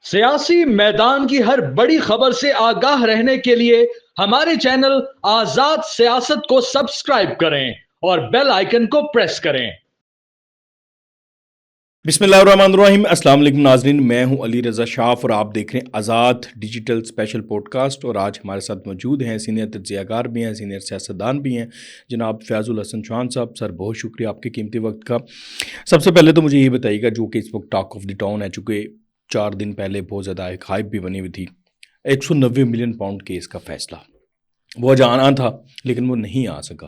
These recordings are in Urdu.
سیاسی میدان کی ہر بڑی خبر سے آگاہ رہنے کے لیے ہمارے چینل آزاد سیاست کو سبسکرائب کریں اور بیل آئیکن کو پریس کریں۔ بسم اللہ الرحمن الرحیم۔ السلام علیکم ناظرین، میں ہوں علی رضا شاف اور آپ دیکھ رہے ہیں آزاد ڈیجیٹل اسپیشل پوڈ کاسٹ۔ اور آج ہمارے ساتھ موجود ہیں سینئر تجزیہ کار بھی ہیں، سینئر سیاستدان بھی ہیں، جناب فیاض الحسن چوہان صاحب۔ سر بہت شکریہ آپ کے قیمتی وقت کا۔ سب سے پہلے تو مجھے یہ بتائیے گا، جو کہ اس وقت ٹاک آف دی ٹاؤن ہے، چونکہ 4 دن پہلے بہت زیادہ ایک ہائپ بھی بنی ہوئی تھی، 190 ملین پاؤنڈ کیس کا فیصلہ وہ جانا تھا لیکن وہ نہیں آ سکا۔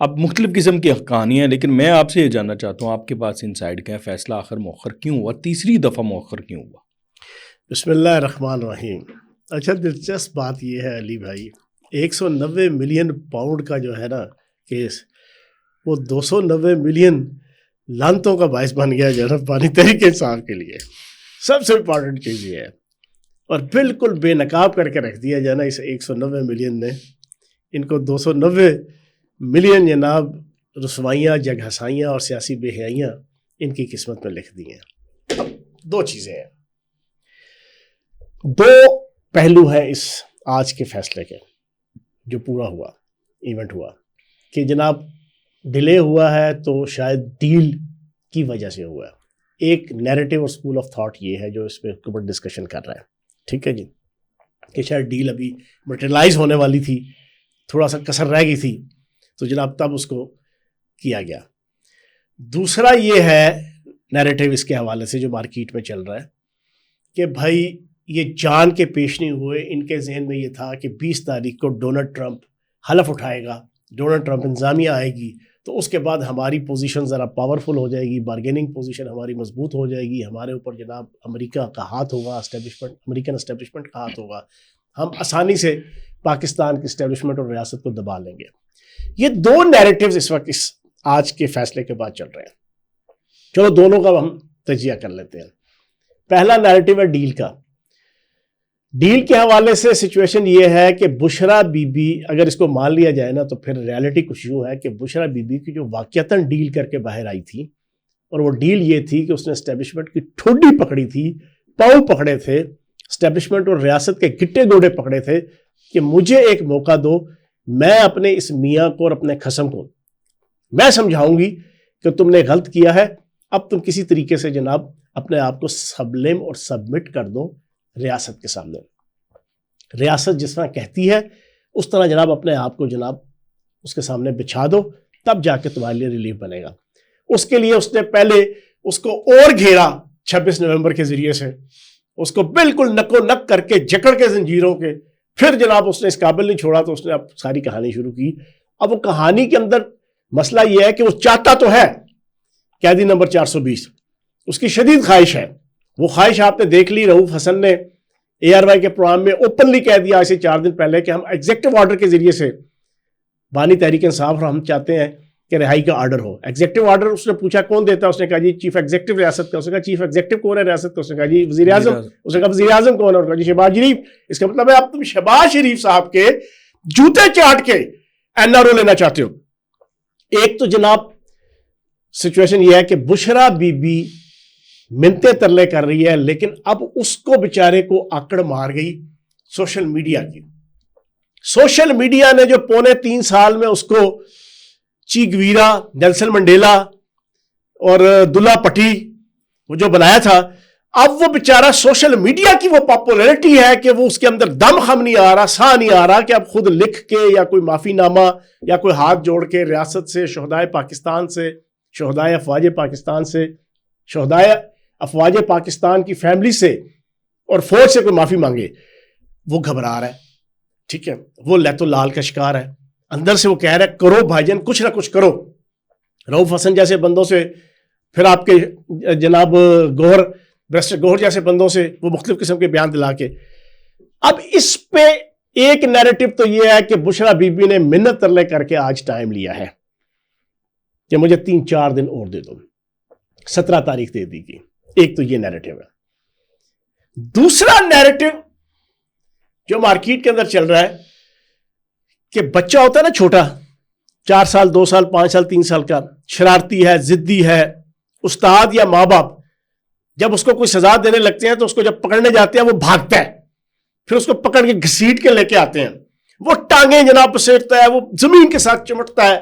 اب مختلف قسم کی کہانیاں ہیں، لیکن میں آپ سے یہ جاننا چاہتا ہوں آپ کے پاس انسائیڈ کیا ہے، فیصلہ آخر مؤخر کیوں ہوا، تیسری دفعہ مؤخر کیوں ہوا؟ بسم اللہ الرحمن الرحیم۔ اچھا، دلچسپ بات یہ ہے علی بھائی، 190 ملین پاؤنڈ کا جو ہے نا کیس، وہ 290 ملین لانتوں کا باعث بن گیا جو ہے نا پانی تحریک انصاف کے لیے۔ سب سے امپورٹنٹ چیز یہ ہے، اور بالکل بے نقاب کر کے رکھ دیا جو ہے نا اس 190 ملین نے۔ ان کو 290 ملین جناب رسوائیاں، جگ ہسائیاں اور سیاسی بے حیائیاں ان کی قسمت میں لکھ دی ہیں۔ اب 2 چیزیں ہیں، 2 پہلو ہیں اس آج کے فیصلے کے جو پورا ہوا، ایونٹ ہوا، کہ جناب ڈیلے ہوا ہے تو شاید ڈیل کی وجہ سے ہوا ہے۔ ایک نیریٹو اور اسکول آف تھاٹ یہ ہے جو اس پہ اوپر ڈسکشن کر رہا ہے، ٹھیک ہے جی، کہ شاید ڈیل ابھی مٹیریلائز ہونے والی تھی، تھوڑا سا کسر رہ گئی تھی، تو جناب تب اس کو کیا گیا۔ دوسرا یہ ہے نیریٹو اس کے حوالے سے جو مارکیٹ میں چل رہا ہے کہ بھائی یہ جان کے پیش نہیں ہوئے، ان کے ذہن میں یہ تھا کہ 20 تاریخ کو ڈونلڈ ٹرمپ حلف اٹھائے گا، ڈونلڈ ٹرمپ انتظامیہ آئے گی، تو اس کے بعد ہماری پوزیشن ذرا پاورفل ہو جائے گی، بارگیننگ پوزیشن ہماری مضبوط ہو جائے گی، ہمارے اوپر جناب امریکہ کا ہاتھ ہوگا، امریکن اسٹیبلشمنٹ کا ہاتھ ہوگا، ہم آسانی سے پاکستان کی اسٹیبلشمنٹ اور ریاست کو دبا لیں گے۔ یہ 2 نیریٹیوز اس وقت اس آج کے فیصلے کے بعد چل رہے ہیں۔ چلو دونوں کا ہم تجزیہ کر لیتے ہیں۔ پہلا نیریٹیو ہے ڈیل کا۔ ڈیل کے حوالے سے سچویشن یہ ہے کہ بشرا بی بی، اگر اس کو مان لیا جائے نا تو پھر ریالٹی کچھ یوں ہے کہ بشرا بی بی کی جو واقعتاً ڈیل کر کے باہر آئی تھی، اور وہ ڈیل یہ تھی کہ اس نے اسٹیبلشمنٹ کی ٹھوڈی پکڑی تھی، پاؤں پکڑے تھے، اسٹیبلشمنٹ اور ریاست کے گٹے گوڑے پکڑے تھے کہ مجھے ایک موقع دو، میں اپنے اس میاں کو اور اپنے خصم کو میں سمجھاؤں گی کہ تم نے غلط کیا ہے، اب تم کسی طریقے سے جناب اپنے آپ کو سبلیم اور سبمٹ کر دو ریاست کے سامنے۔ ریاست جس طرح کہتی ہے اس طرح جناب اپنے آپ کو جناب اس کے سامنے بچھا دو، تب جا کے تمہارے لیے ریلیف بنے گا۔ اس کے لیے اس نے پہلے اس کو اور گھیرا 26 نومبر کے ذریعے سے، اس کو بالکل نکو نک کر کے جکڑ کے زنجیروں کے، پھر جناب اس نے اس قابل نہیں چھوڑا تو اس نے اب ساری کہانی شروع کی۔ اب وہ کہانی کے اندر مسئلہ یہ ہے کہ وہ چاہتا تو ہے قیدی نمبر 420، اس کی شدید خواہش ہے، وہ خواہش آپ نے دیکھ لی، رؤوف حسن نے ARY کے پروگرام میں اوپنلی کہہ دیا اسے 4 دن پہلے کہ ہم ایگزیکٹو آرڈر کے ذریعے سے بانی تحریک انصاف اور ہم چاہتے ہیں کہ رہائی کا آرڈر ہو۔ ایگزیکٹو آرڈر اس نے پوچھا کون دیتا ہے، اس نے کہا جی چیف ایگزیکٹو ریاست کا۔ اس نے کہا چیف ایگزیکٹو کون ہے ریاست کا؟ اس نے کہا جی وزیر اعظم۔ اس نے کہا وزیر اعظم کون ہے؟ اس نے کہا جی شہباز شریف۔ اس کا مطلب ہے اب تم شہباز شریف صاحب کے جوتے چاٹ کے NRO لینا چاہتے ہو۔ ایک تو جناب سچویشن یہ ہے کہ بشرا بی بی منتے ترلے کر رہی ہے، لیکن اب اس کو بیچارے کو آکڑ مار گئی سوشل میڈیا کی۔ سوشل میڈیا نے جو 3.25 سال میں اس کو چی گویرا، نیلسن منڈیلا اور دلہ پٹی وہ جو بنایا تھا، اب وہ بیچارہ سوشل میڈیا کی وہ پاپولرٹی ہے کہ وہ اس کے اندر دم خم نہیں آ رہا، سا نہیں آ رہا کہ اب خود لکھ کے یا کوئی معافی نامہ یا کوئی ہاتھ جوڑ کے ریاست سے، شہدائے پاکستان سے، شہدائے افواج پاکستان سے، شہدائے افواج پاکستان کی فیملی سے اور فوج سے کوئی معافی مانگے۔ وہ گھبرا رہا ہے، ٹھیک ہے، وہ لیتو لال کا شکار ہے، اندر سے وہ کہہ رہا ہے کرو بھائی جان، کچھ نہ کچھ کرو۔ رؤوف حسن جیسے بندوں سے، پھر آپ کے جناب گوہر، بیرسٹر گوہر جیسے بندوں سے وہ مختلف قسم کے بیان دلا کے، اب اس پہ ایک نیریٹو تو یہ ہے کہ بشرا بی بی نے منت ترلے کر کے آج ٹائم لیا ہے کہ مجھے 3-4 دن اور دے دو، 17 تاریخ دے دی گئی۔ ایک تو یہ نیریٹو ہے۔ دوسرا نیریٹو جو مارکیٹ کے اندر چل رہا ہے کہ بچہ ہوتا ہے نا چھوٹا، 4 سال 2 سال 5 سال 3 سال کا، شرارتی ہے، ضدی ہے، استاد یا ماں باپ جب اس کو کوئی سزا دینے لگتے ہیں تو اس کو جب پکڑنے جاتے ہیں وہ بھاگتا ہے, پھر اس کو پکڑ کے گھسیٹ کے لے کے آتے ہیں, وہ ٹانگیں جناب پسیٹتا ہے, وہ زمین کے ساتھ چمٹتا ہے,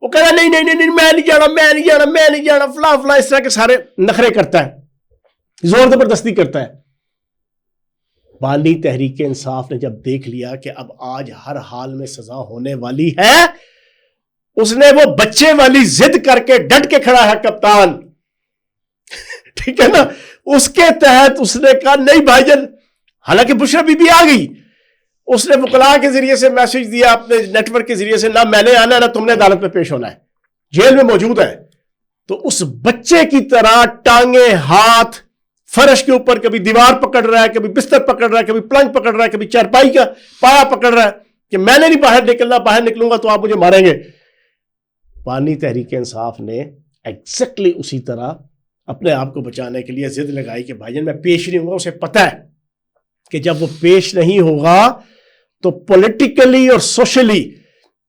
وہ کہہ رہا ہے نہیں نہیں نہیں میں نہیں جانا میں نہیں جانا میں نہیں جانا فلاں فلاں, اس طرح کے سارے نخرے کرتا ہے, زور زبردستی کرتا ہے. بانی تحریک انصاف نے جب دیکھ لیا کہ اب آج ہر حال میں سزا ہونے والی ہے, اس نے وہ بچے والی ضد کر کے ڈٹ کے کھڑا ہے کپتان, ٹھیک ہے نا, اس کے تحت اس نے کہا نہیں بھائی جان, حالانکہ بشرا بی بی آ گئی, اس نے وکلاء کے ذریعے سے میسج دیا اپنے نیٹ ورک کے ذریعے سے, نہ میں نے آنا نہ تم نے عدالت میں پیش ہونا ہے, جیل میں موجود ہے. تو اس بچے کی طرح ٹانگیں ہاتھ فرش کے اوپر, کبھی دیوار پکڑ رہا ہے, کبھی بستر پکڑ رہا ہے, کبھی پلنگ پکڑ رہا ہے, کبھی چارپائی کا پایا پکڑ رہا ہے کہ میں نے نہیں باہر نکلنا, باہر نکلوں گا تو آپ مجھے ماریں گے. بانی تحریک انصاف نے ایگزیکٹلی اسی طرح اپنے آپ کو بچانے کے لیے ضد لگائی کہ بھائی جان میں پیش نہیں ہوں گا. اسے پتا ہے کہ جب وہ پیش نہیں ہوگا تو پولیٹیکلی اور سوشلی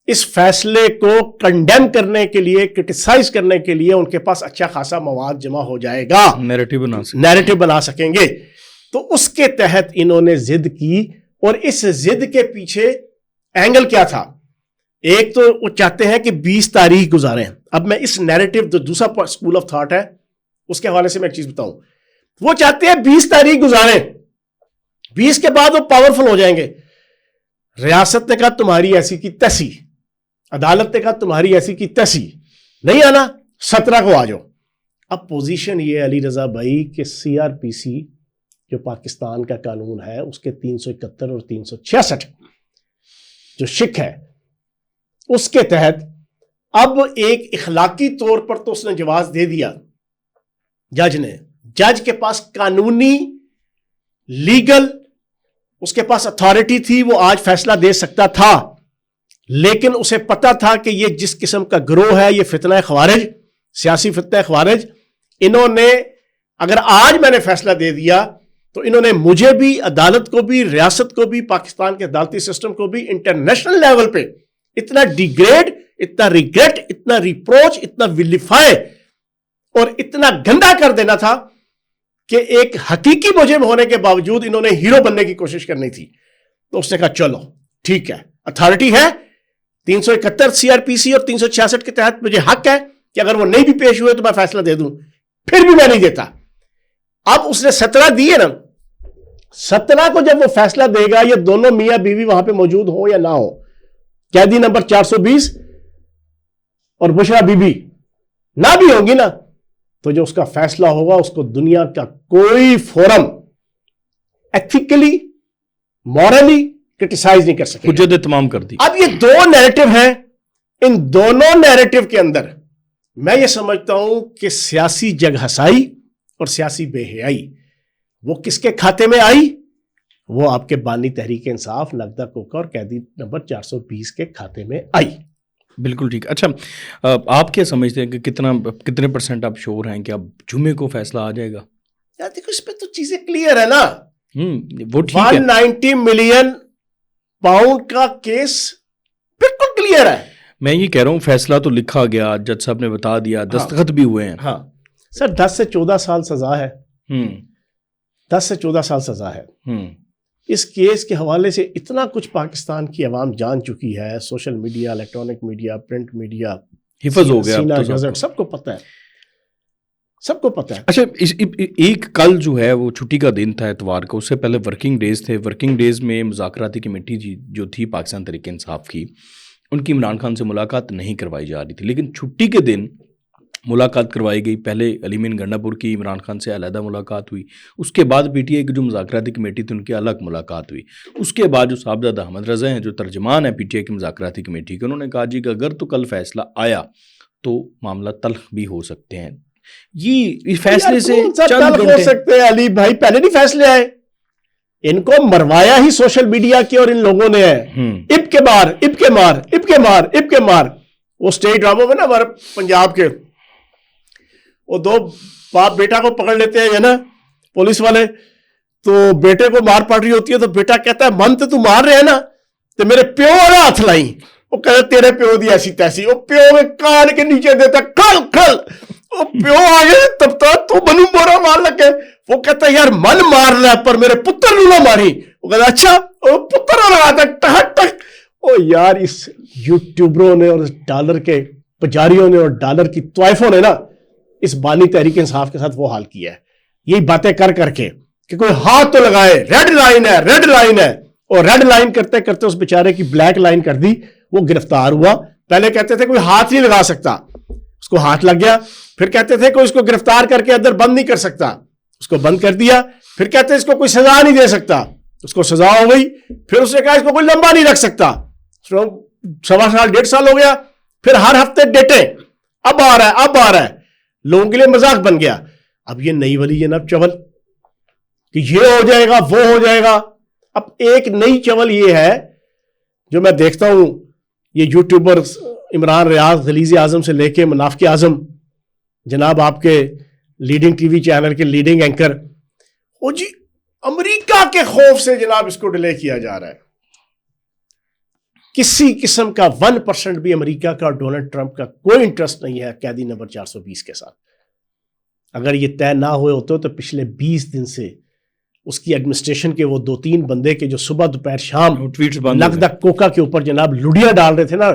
اس فیصلے کو کنڈیم کرنے کے لیے, کرٹیسائز کرنے کے لیے ان کے پاس اچھا خاصا مواد جمع ہو جائے گا, نیریٹو بنا سکیں گے. تو اس کے تحت انہوں نے ضد کی, اور اس ضد کے پیچھے اینگل کیا تھا؟ ایک تو وہ چاہتے ہیں کہ 20 تاریخ گزاریں. اب میں اس نیریٹو جو دوسرا اسکول آف تھاٹ ہے اس کے حوالے سے میں ایک چیز بتاؤں. وہ چاہتے ہیں 20 تاریخ گزاریں, 20 کے بعد وہ پاورفل ہو جائیں گے. ریاست نے کہا تمہاری ایسی کی تیسی, عدالت نے کہا تمہاری ایسی کی تیسی, نہیں آنا 17 کو آ جاؤ. اب پوزیشن یہ علی رضا بھائی کہ CRPC جو پاکستان کا قانون ہے اس کے 371 اور 366 جو شک ہے اس کے تحت اب ایک اخلاقی طور پر تو اس نے جواز دے دیا جج نے. جج کے پاس قانونی لیگل اس کے پاس اتھارٹی تھی, وہ آج فیصلہ دے سکتا تھا, لیکن اسے پتا تھا کہ یہ جس قسم کا گروہ ہے یہ فتنہ خوارج, سیاسی فتنہ خوارج, انہوں نے اگر آج میں نے فیصلہ دے دیا تو انہوں نے مجھے بھی, عدالت کو بھی, ریاست کو بھی, پاکستان کے عدالتی سسٹم کو بھی انٹرنیشنل لیول پہ اتنا ڈیگریڈ, اتنا ریگریٹ, اتنا ریپروچ, اتنا ویلیفائی اور اتنا گندا کر دینا تھا کہ ایک حقیقی مجرم ہونے کے باوجود انہوں نے ہیرو بننے کی کوشش کرنی تھی. تو اس نے کہا چلو ٹھیک ہے, اتھارٹی ہے, 371 CRPC اور 366 کے تحت مجھے حق ہے کہ اگر وہ نہیں بھی پیش ہوئے تو میں فیصلہ دے دوں, پھر بھی میں نہیں دیتا. اب اس نے 17 دیے نا, 17 کو جب وہ فیصلہ دے گا, یہ دونوں میاں بیوی وہاں پہ موجود ہو یا نہ ہو, قیدی نمبر 420 اور بشرا بی بی نہ بھی ہوگی نا, تو جو اس کا فیصلہ ہوگا اس کو دنیا کا کوئی فورم ایتھیکلی مورلی کرٹیسائز نہیں کر سکے. حجت تمام کر دی. اب یہ دو نیریٹو ہیں, ان دونوں نیریٹو کے اندر میں یہ سمجھتا ہوں کہ سیاسی جگ ہسائی اور سیاسی بے حیائی وہ کس کے کھاتے میں آئی؟ وہ آپ کے بانی تحریک انصاف نگدہ کوکا اور قیدی نمبر 420 کے کھاتے میں آئی. بالکل ٹھیک. اچھا آپ کیا سمجھتے ہیں کہ کتنے % آپ شور ہیں کہ اب جمعے کو فیصلہ آ جائے گا؟ یار دیکھو اس پہ تو چیزیں کلیئر ہے نا. وہ ٹھیک ہے, 190 ملین پاؤنڈ کا کیس بالکل کلیئر ہے. میں یہ کہہ رہا ہوں فیصلہ تو لکھا گیا, جج صاحب نے بتا دیا, دستخط بھی ہوئے ہیں. ہاں سر 10 سے 14 سال سزا ہے, 10 سے 14 سال سزا ہے. اس کیس کے حوالے سے اتنا کچھ پاکستان کی عوام جان چکی ہے, social media, electronic media, print media, حفظ ہو گیا, سب کو پتہ ہے, سب کو پتہ ہے. اچھا ایک کل جو ہے وہ چھٹی کا دن تھا اتوار کو, اس سے پہلے ورکنگ ڈیز تھے. ورکنگ ڈیز میں مذاکراتی کمیٹی جو تھی پاکستان تحریک انصاف کی, ان کی عمران خان سے ملاقات نہیں کروائی جا رہی تھی, لیکن چھٹی کے دن ملاقات کروائی گئی. پہلے علی مین گنڈا پور کی عمران خان سے علیحدہ ملاقات ہوئی, اس کے بعد پی ٹی آئی کی جو مذاکراتی کمیٹی تھی ان کی الگ ملاقات ہوئی. اس کے بعد جو صاحبزادہ احمد رضا ہیں جو ترجمان ہیں پی ٹی آئی کی مذاکراتی کمیٹی کے, انہوں نے کہا جی کہ اگر تو کل فیصلہ آیا تو معاملہ تلخ بھی ہو سکتے ہیں. یہ فیصلے سے چند ہو سکتے ہیں علی بھائی, پہلے نہیں فیصلے آئے, ان کو مروایا ہی سوشل میڈیا کے اور ان لوگوں نے ہے. اب کے مار, اب کے مار, اب کے مار, اب کے مار. وہ اسٹیج ڈراموں میں نا ہمارے پنجاب کے وہ دو باپ بیٹا کو پکڑ لیتے ہیں نا پولیس والے, تو بیٹے کو مار پڑ رہی ہوتی ہے تو بیٹا کہتا ہے من تو مار رہے ہیں نا, تو میرے پیو نے ہاتھ لائیں. وہ کہتا تیرے پیو دی ایسی تیسی, وہ پیو میں کان کے نیچے دیتا کھل کھل, پیو آگے تب تک تو منو مورا مار لگے. وہ کہتا ہے یار من مار لے پر میرے پتر نو نہ ماری. وہ کہتا اچھا وہ پتر لگا تک ٹک ٹک. او یار اس یوٹیوبروں نے اور اس ڈالر کے پجاریوں نے اور ڈالر کی طائفوں نے نا اس بانی تحریک انصاف کے ساتھ وہ حال کیا ہے. یہی باتیں کر کر کے کہ کوئی ہاتھ تو لگائے, ریڈ لائن ہے ریڈ لائن ہے, اور ریڈ لائن کرتے کرتے اس بیچارے کی بلیک لائن کر دی, وہ گرفتار ہوا. پہلے کہتے تھے کوئی ہاتھ نہیں لگا سکتا, اس کو ہاتھ لگ گیا. پھر کہتے تھے کوئی اس کو گرفتار کر کے اندر بند نہیں کر سکتا, اس کو بند کر دیا. پھر کہتے اس کو کوئی سزا نہیں دے سکتا, اس کو سزا ہو گئی. پھر اس نے کہا اس کو کوئی لمبا نہیں رکھ سکتا, 1.25 سال 1.5 سال ہو گیا. پھر ہر ہفتے ڈیٹیں, اب آ رہا ہے اب آ رہا ہے, لوگوں کے لیے مذاق بن گیا. اب یہ نئی والی جناب چول کہ یہ ہو جائے گا وہ ہو جائے گا. اب ایک نئی چول یہ ہے جو میں دیکھتا ہوں, یہ یوٹیوبر عمران ریاض خلیزی اعظم سے لے کے منافق اعظم جناب آپ کے لیڈنگ ٹی وی چینل کے لیڈنگ اینکر, وہ جی امریکہ کے خوف سے جناب اس کو ڈیلے کیا جا رہا ہے. کسی قسم کا 1% بھی امریکہ کا اور ڈونلڈ ٹرمپ کا کوئی انٹرسٹ نہیں ہے قیدی نمبر 420 کے ساتھ. اگر یہ طے نہ ہوئے ہوتے تو پچھلے 20 دن سے اس کی ایڈمنسٹریشن کے وہ 2-3 بندے کے جو صبح دوپہر شام نقدہ کوکا کے اوپر جناب لڑیاں ڈال رہے تھے نا,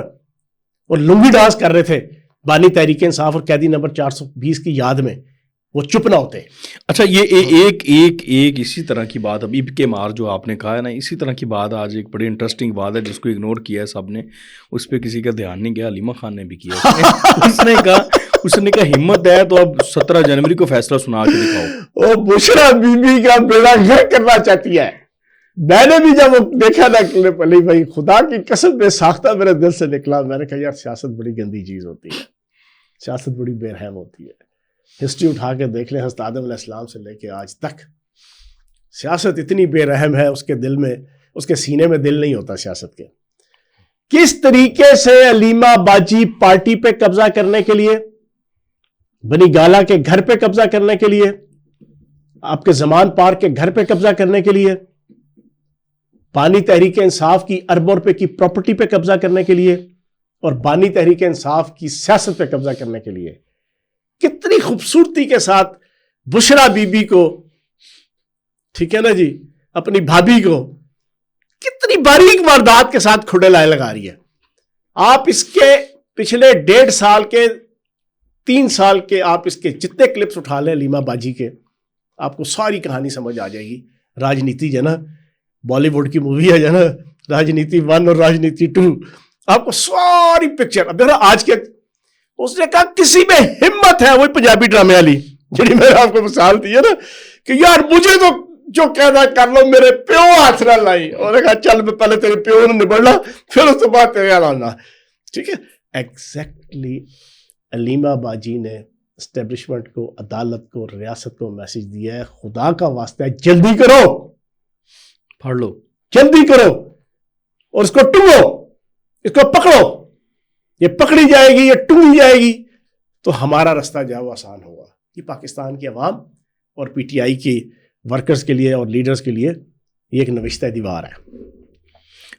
اور لنگی ڈانس کر رہے تھے بانی تحریک انصاف اور قیدی نمبر 420 کی یاد میں, وہ چپ نہ ہوتے. اچھا یہ ایک اسی طرح کی بات ابھی کے مار جو آپ نے کہا ہے نا, اسی طرح کی بات آج ایک بڑی انٹرسٹنگ بات ہے جس کو اگنور کیا ہے سب نے, اس پہ کسی کا دھیان نہیں گیا. حلیمہ خان نے بھی کیا. اس نے کہا ہمت ہے تو اب 17 جنوری کو فیصلہ سنا کے دکھاؤ. وہ بشرا بی بی کا بیڑا غرق کرنا چاہتی ہے. میں نے بھی جب دیکھا نا علی بھائی خدا کی قسم بے ساختہ میرے دل سے نکلا. میں نے کہا یار سیاست بڑی گندی چیز ہوتی ہے, سیاست بڑی بے رحم ہوتی ہے. ہسٹری اٹھا کے دیکھ لیں, حضرت آدم علیہ السلام سے لے کے آج تک سیاست اتنی بے رحم ہے, اس کے دل میں اس کے سینے میں دل نہیں ہوتا سیاست کے. کس طریقے سے علیمہ باجی پارٹی پہ قبضہ کرنے کے لیے, بنی گالا کے گھر پہ قبضہ کرنے کے لیے, آپ کے زمان پارک کے گھر پہ قبضہ کرنے کے لیے, بانی تحریک انصاف کی اربوں روپے کی پراپرٹی پہ قبضہ کرنے کے لیے, اور بانی تحریک انصاف کی سیاست پہ قبضہ کرنے کے لیے کتنی خوبصورتی کے ساتھ بشرا بی بی کو, ٹھیک ہے نا جی, اپنی بھابھی کو کتنی باریک واردات کے ساتھ کھڑے لائے لگا رہی ہے. آپ اس کے پچھلے 1.5 سال کے 3 سال کے آپ اس کے جتنے کلپس اٹھا لیں علیمہ باجی کے, آپ کو ساری کہانی سمجھ آ جائے گی. راجنیتی جو نا بالی ووڈ کی مووی ہے جو نا راجنیتی 1 اور راجنیتی 2, آپ کو ساری پکچر. اب دیکھو آج کے اس نے کہا کسی میں ہمت ہے, وہی پنجابی ڈرامے والی جڑی میں نے آپ کو مثال دی ہے نا کہ یار مجھے تو جو کہنا کر لو, میرے پیو ہاتھ نہ لائی. اور نے کہا چل میں پہلے تیرے پیو نے نبڑنا پھر اس کے بعد تیرے لانا. ٹھیک ہے, ایگزیکٹلی علیمہ باجی نے اسٹیبلشمنٹ کو, عدالت کو, ریاست کو میسج دیا ہے خدا کا واسطہ ہے جلدی کرو, پڑھ لو جلدی کرو, اور اس کو ٹنگو, اس کو پکڑو. یہ پکڑی جائے گی, یہ ٹنگی جائے گی تو ہمارا راستہ جو ہے وہ آسان ہوگا. یہ پاکستان کی عوام اور پی ٹی آئی کی ورکرز کے لیے اور لیڈرز کے لیے یہ ایک نوشتہ دیوار ہے.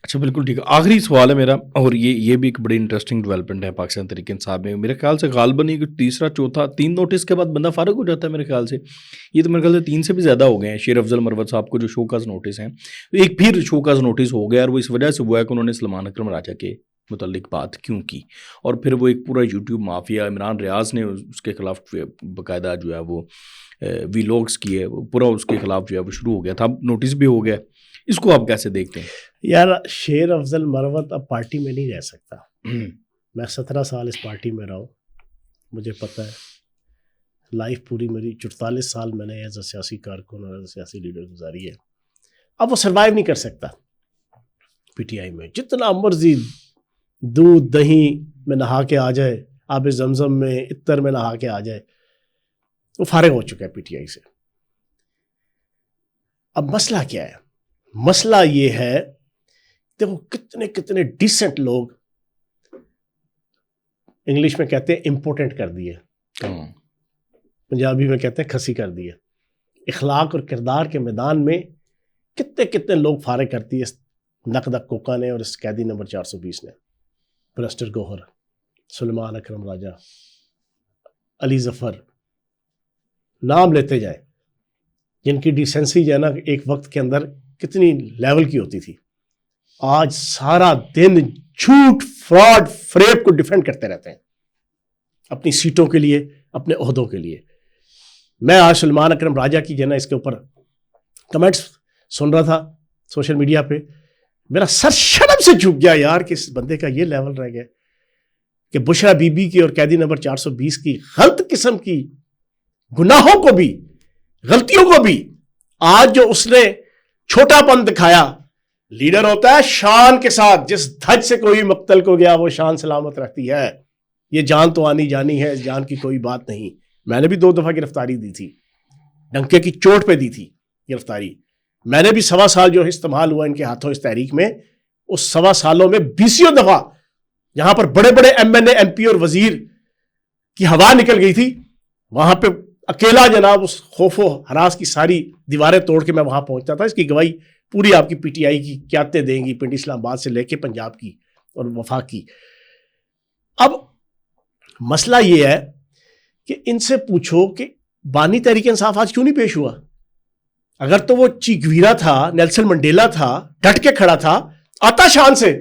اچھا بالکل ٹھیک ہے. آخری سوال ہے میرا, اور یہ بھی ایک بڑی انٹرسٹنگ ڈیولپمنٹ ہے پاکستان تحریک انصاف میں. میرے خیال سے غالباً یہ تیسرا چوتھا 3 نوٹس کے بعد بندہ فارغ ہو جاتا ہے میرے خیال سے. یہ تو میرے خیال سے 3 سے بھی زیادہ ہو گئے ہیں. شیر افضل مروت صاحب کو جو شوکاز نوٹس ہیں, ایک پھر شوکاز نوٹس ہو گیا, اور وہ اس وجہ سے ہوا ہے کہ انہوں نے سلمان اکرم راجہ کے متعلق بات کیوں کی, اور پھر وہ ایک پورا یوٹیوب مافیا عمران ریاض نے اس کے خلاف باقاعدہ جو ہے وہ ویلاگس کیے, پورا اس کے خلاف جو ہے وہ شروع ہو گیا تھا. اب نوٹس بھی ہو گیا, اس کو آپ کیسے دیکھتے ہیں؟ یار شیر افضل مروت اب پارٹی میں نہیں رہ سکتا. میں 17 سال اس پارٹی میں رہا ہوں, مجھے پتہ ہے لائف پوری میری 44 سال میں نے ایز اے سیاسی کارکن اور ایز اے سیاسی لیڈر گزاری ہے. اب وہ سروائیو نہیں کر سکتا پی ٹی آئی میں. جتنا مرضی دودھ دہی میں نہا کے آ جائے, آب زمزم میں عطر میں نہا کے آ جائے, وہ فارغ ہو چکا ہے پی ٹی آئی سے. اب مسئلہ کیا ہے؟ مسئلہ یہ ہے دیکھو کتنے کتنے ڈیسنٹ لوگ انگلش میں کہتے ہیں امپورٹنٹ کر دیے, پنجابی میں کہتے ہیں کھسی کر دیے. اخلاق اور کردار کے میدان میں کتنے کتنے لوگ فارغ کرتی ہے نقدہ کوکا نے اور اس قیدی نمبر 420 نے. پرسٹر گوہر, سلمان اکرم راجہ, علی ظفر نام لیتے جائیں جن کی ڈیسنسی جو ہے نا ایک وقت کے اندر کتنی لیول کی ہوتی تھی، آج سارا دن جھوٹ فراڈ فریب کو ڈیفینڈ کرتے رہتے ہیں اپنی سیٹوں کے لیے، اپنے عہدوں کے لیے. میں آج سلمان اکرم راجہ کی جو ہے نا اس کے اوپر کمنٹس سن رہا تھا سوشل میڈیا پہ، میرا سر شرم سے جھک گیا یار کہ اس بندے کا یہ لیول رہ گیا کہ بشرا بی بی کی اور قیدی نمبر 420 کی غلط قسم کی گناہوں کو بھی، غلطیوں کو بھی آج جو اس نے چھوٹا پن دکھایا. لیڈر ہوتا ہے شان کے ساتھ، جس دھج سے کوئی مقتل کو گیا وہ شان سلامت رکھتی ہے. یہ جان تو آنی جانی ہے، اس جان کی کوئی بات نہیں. میں نے بھی 2 دفعہ گرفتاری دی تھی، ڈنکے کی چوٹ پہ دی تھی گرفتاری. میں نے بھی 1.25 سال جو استعمال ہوا ان کے ہاتھوں اس تحریک میں، اس 1.25 سالوں میں 20 دفعہ جہاں پر بڑے بڑے ایم این اے، ایم پی اور وزیر کی ہوا نکل گئی تھی، وہاں پہ اکیلا جناب اس خوف و ہراس کی ساری دیواریں توڑ کے میں وہاں پہنچتا تھا. اس کی گواہی پوری آپ کی پی ٹی آئی کی قیادتیں دیں گی، پنڈی اسلام آباد سے لے کے پنجاب کی اور وفاق کی. اب مسئلہ یہ ہے کہ ان سے پوچھو کہ بانی تحریک انصاف آج کیوں نہیں پیش ہوا؟ اگر تو وہ چی گویرا تھا، نیلسن منڈیلا تھا، ڈٹ کے کھڑا تھا، آتا شان سے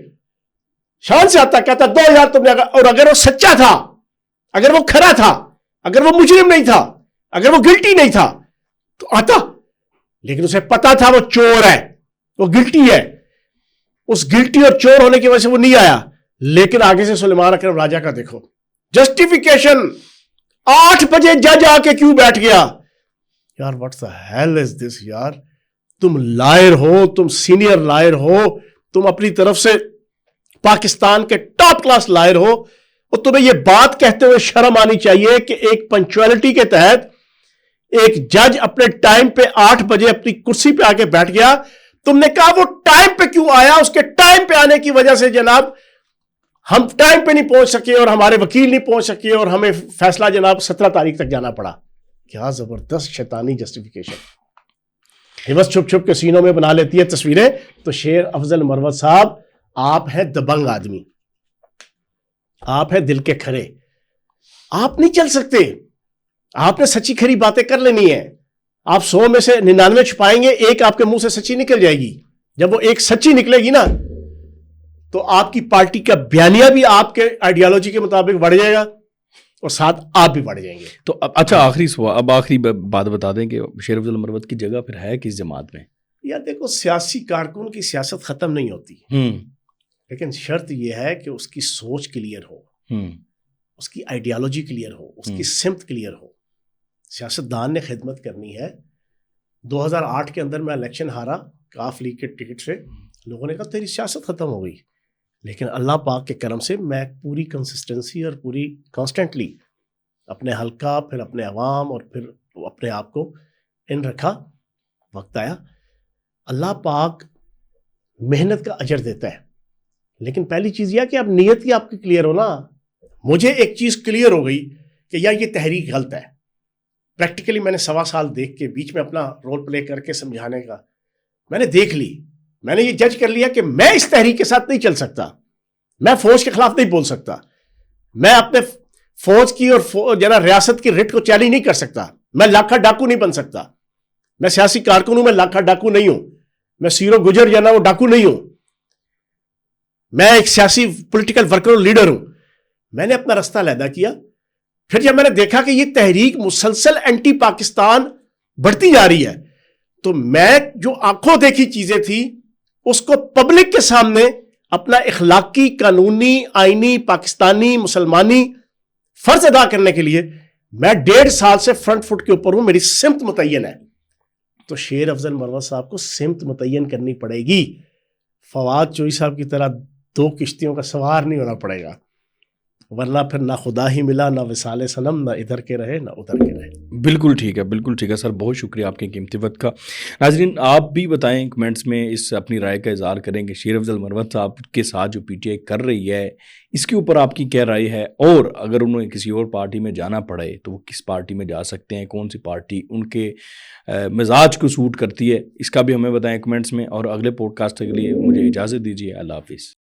آتا، کہتا 2000 تم نے، اور اگر وہ سچا تھا، اگر وہ کھرا تھا، اگر وہ مجرم نہیں تھا، اگر وہ گلٹی نہیں تھا تو آتا. لیکن اسے پتا تھا وہ چور ہے، وہ گلٹی ہے. اس گلٹی اور چور ہونے کی وجہ سے وہ نہیں آیا. لیکن آگے سے سلیمان اکرم راجہ کا دیکھو جسٹیفیکیشن، 8 بجے جج آ کے کیوں بیٹھ گیا؟ یار واٹس دا ہیل از دس یار. تم لائر ہو، تم سینئر لائر ہو، تم اپنی طرف سے پاکستان کے ٹاپ کلاس لائر ہو، اور تمہیں یہ بات کہتے ہوئے شرم آنی چاہیے کہ ایک پنچویلٹی کے تحت ایک جج اپنے ٹائم پہ 8 بجے اپنی کرسی پہ آ کے بیٹھ گیا. تم نے کہا وہ ٹائم پہ کیوں آیا؟ اس کے ٹائم پہ آنے کی وجہ سے جناب ہم ٹائم پہ نہیں پہنچ سکے اور ہمارے وکیل نہیں پہنچ سکے اور ہمیں فیصلہ جناب 17 تاریخ تک جانا پڑا. کیا زبردست شیطانی جسٹیفیکیشن بس چھپ چھپ کے سینوں میں بنا لیتی ہے تصویریں. تو شیر افضل مروت صاحب، آپ ہیں دبنگ آدمی، آپ ہیں دل کے کھرے، آپ نہیں چل سکتے. آپ نے سچی کھری باتیں کر لینی ہے. آپ 100 میں سے 99 چھپائیں گے، ایک آپ کے منہ سے سچی نکل جائے گی. جب وہ ایک سچی نکلے گی نا تو آپ کی پارٹی کا بیانیہ بھی آپ کے آئیڈیالوجی کے مطابق بڑھ جائے گا اور ساتھ آپ بھی بڑھ جائیں گے. تو اچھا آخری سوال، اب آخری بات بتا دیں کہ شیر افضل مروت کی جگہ پھر ہے کس جماعت میں؟ یار دیکھو، سیاسی کارکن کی سیاست ختم نہیں ہوتی، لیکن شرط یہ ہے کہ اس کی سوچ کلیئر ہو، اس کی آئیڈیالوجی کلیئر ہو، اس کی سمت کلیئر ہو. سیاستدان نے خدمت کرنی ہے. 2008 کے اندر میں الیکشن ہارا کاف لیگ کے ٹکٹ سے، لوگوں نے کہا تیری سیاست ختم ہو گئی. لیکن اللہ پاک کے کرم سے میں پوری کنسسٹنسی اور پوری کانسٹنٹلی اپنے حلقہ، پھر اپنے عوام اور پھر اپنے آپ کو ان رکھا. وقت آیا، اللہ پاک محنت کا اجر دیتا ہے. لیکن پہلی چیز یہ کہ اب نیت کی آپ کی کلیئر ہو نا. مجھے ایک چیز کلیئر ہو گئی کہ یار یہ تحریک غلط ہے. پریکٹیکلی میں نے 1.25 سال دیکھ کے بیچ میں اپنا رول پلے کر کے سمجھانے کا میں نے دیکھ لی. میں نے یہ جج کر لیا کہ میں اس تحریک کے ساتھ نہیں چل سکتا. میں فوج کے خلاف نہیں بول سکتا. میں اپنے فوج کی اور جنا ریاست کی رٹ کو چیلنج نہیں کر سکتا. میں لاکھا ڈاکو نہیں بن سکتا. میں سیاسی کارکن ہوں، میں لاکھا ڈاکو نہیں ہوں. میں سیرو گجر جانا وہ ڈاکو نہیں ہوں. میں ایک سیاسی پولیٹیکل ورکر اور لیڈر ہوں. میں نے اپنا رستہ علیحدہ کیا. پھر جب میں نے دیکھا کہ یہ تحریک مسلسل اینٹی پاکستان بڑھتی جا رہی ہے تو میں جو آنکھوں دیکھی چیزیں تھی اس کو پبلک کے سامنے اپنا اخلاقی، قانونی، آئینی، پاکستانی، مسلمانی فرض ادا کرنے کے لیے میں 1.5 سال سے فرنٹ فٹ کے اوپر ہوں. میری سمت متعین ہے. تو شیر افضل مروت صاحب کو سمت متعین کرنی پڑے گی. فواد چوئی صاحب کی طرح 2 کشتیوں کا سوار نہیں ہونا پڑے گا، ورنہ پھر نہ خدا ہی ملا، نہ وصال صنم، نہ ادھر کے رہے نہ ادھر کے رہے. بالکل ٹھیک ہے، بالکل ٹھیک ہے سر، بہت شکریہ آپ کے قیمتی وقت کا. ناظرین آپ بھی بتائیں کمنٹس میں، اس اپنی رائے کا اظہار کریں کہ شیر افضل مروت صاحب کے ساتھ جو پی ٹی آئی کر رہی ہے اس کے اوپر آپ کی کیا رائے ہے، اور اگر انہیں کسی اور پارٹی میں جانا پڑے تو وہ کس پارٹی میں جا سکتے ہیں، کون سی پارٹی ان کے مزاج کو سوٹ کرتی ہے، اس کا بھی ہمیں بتائیں کمنٹس میں. اور اگلے پوڈ کاسٹ کے لیے مجھے اجازت دیجیے. اللہ حافظ.